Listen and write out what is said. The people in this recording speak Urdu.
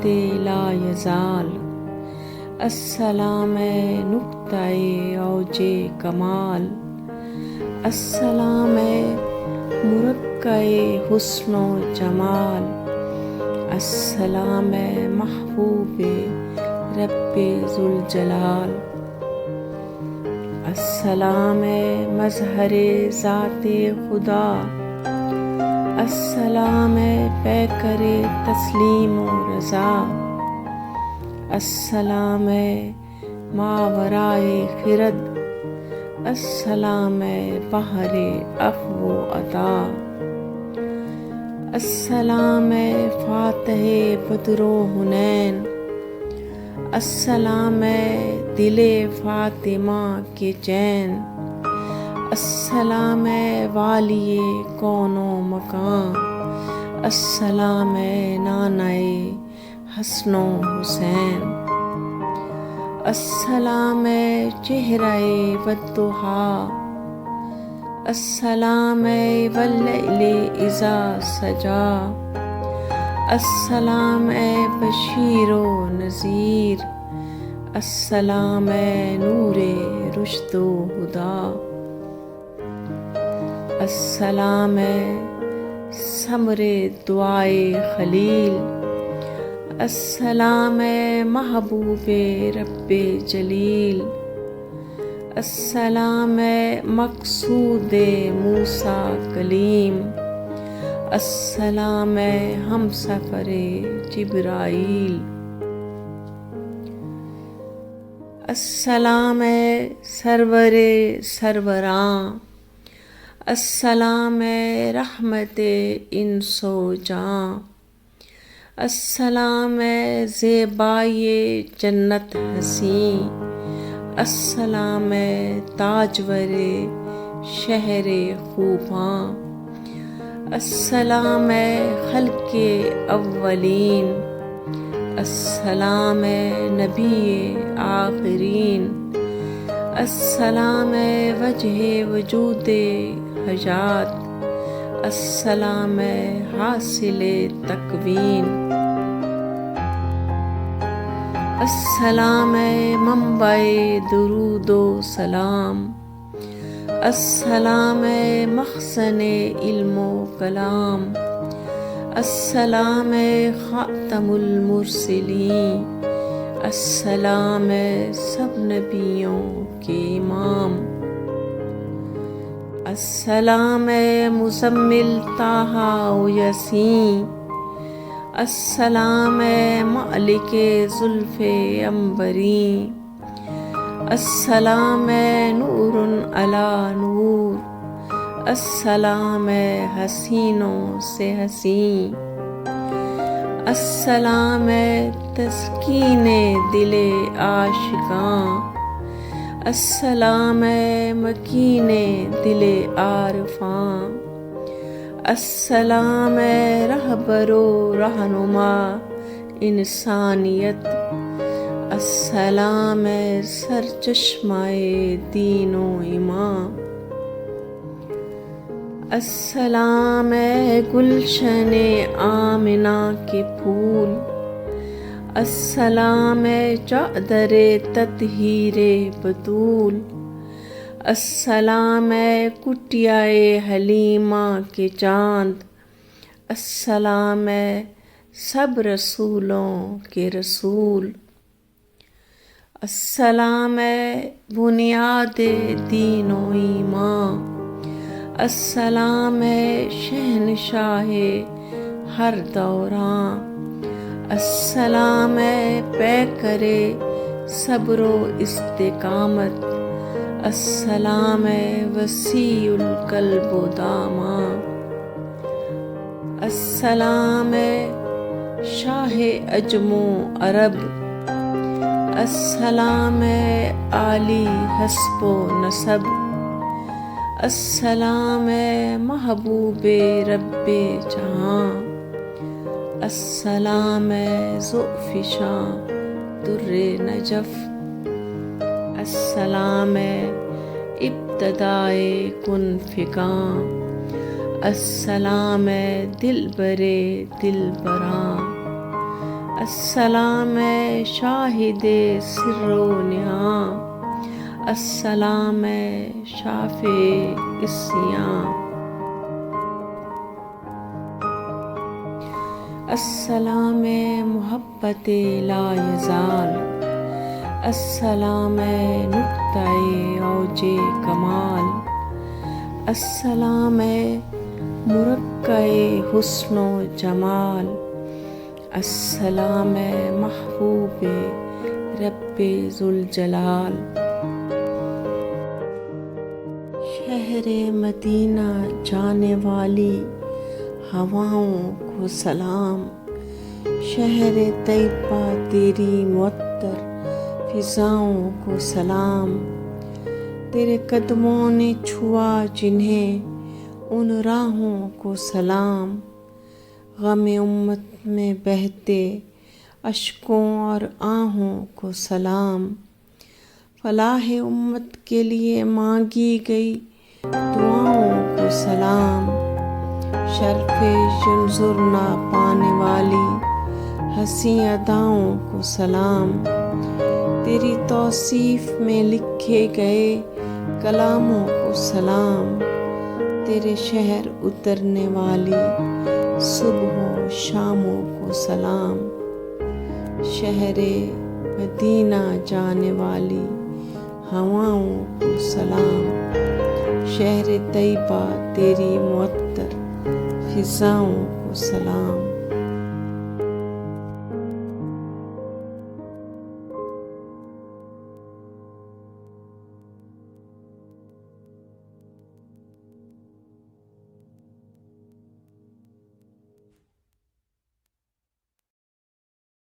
لا یزال، السلام نقطۂ اوج کمال، السلام مرقع حسن و جمال، السلام محبوب رب ذوالجلال، السلام مظہر ذات خدا، السلام پیکر تسلیم و رضا، السلام ماورائے خرد، السلام بحر عفو و عطا، السلام فاتح بدر و حنین، السلام دل فاطمہ کے چین، السلام والی کون و مکان، السلام نانائے حسن و حسین، السلام چہرہ والضحیٰ، السلام واللیل اذا سجا، السلام بشیر و نذیر، السلام نور رشد و ہدا، السلام ثمر دعائے خلیل، السلام محبوب رب جلیل، السلام مقصود موسیٰ کلیم، السلام ہمسفر جبرائیل، السلام سرور سروراں، السلام رحمت انس و جاں، السلام زیبائے جنت حسین، السلام تاجور شہر خوباں، السلام خلق اولین، السلام نبی آخرین، السلام وجہ وجود حیات، السلام حاصل تکوین، السلام منبع درود و سلام، السلام مخزن علم و کلام، السلام خاتم المرسلین، السلام سب نبیوں کے امام، السلام مزمل طٰہٰ و یاسین، السلام مالک زلف عنبرین، السلام نور علی نور، السلام حسینوں سے حسین، السلام تسکین دل عاشقاں، السلام مکین دل عارفاں، السلام رہبر و رہنما انسانیت، السلام سرچشمہ دین و ایمان، السلام گلشن آمنہ کے پھول، السلام چادر تطہیر بطول، السلام کٹیائے حلیمہ کے چاند، السلام سب رسولوں کے رسول، السلام بنیاد دین و ایمان، السلام شہنشاہ ہر دوران، السلام پیکر صبر و استقامت، السلام وسیع القلب و داماں، السلام شاہ عجم و عرب، السلام عالی حسب و نسب، السلام محبوب رب جہاں، السلام ذوالفشاں در نجف، السلام ابتدائے کن فکاں، السلام دلبر دلبراں، السلام ہے شاہد سر و نہاں، السلام ہے شافع السیاں، السلام ہے محبت لا یزال، السلام ہے نقطہ اوج کمال، السلام ہے مرقع حسن و جمال، السلام ہے محبوب رب ذوالجلال۔ شہر مدینہ جانے والی ہواؤں کو سلام، شہر طیبہ تیری معطر فضاؤں کو سلام، تیرے قدموں نے چھوا جنہیں ان راہوں کو سلام، غم امت میں بہتے اشکوں اور آہوں کو سلام، فلاح امت کے لیے مانگی گئی دعاؤں کو سلام، شرف ینظر نہ پانے والی حسین اداؤں کو سلام، تیری توصیف میں لکھے گئے کلاموں کو سلام، تیرے شہر اترنے والی صبح و شاموں کو سلام، شہر مدینہ جانے والی ہواؤں کو سلام، شہر طیبہ تیری معطر فضاؤں کو سلام۔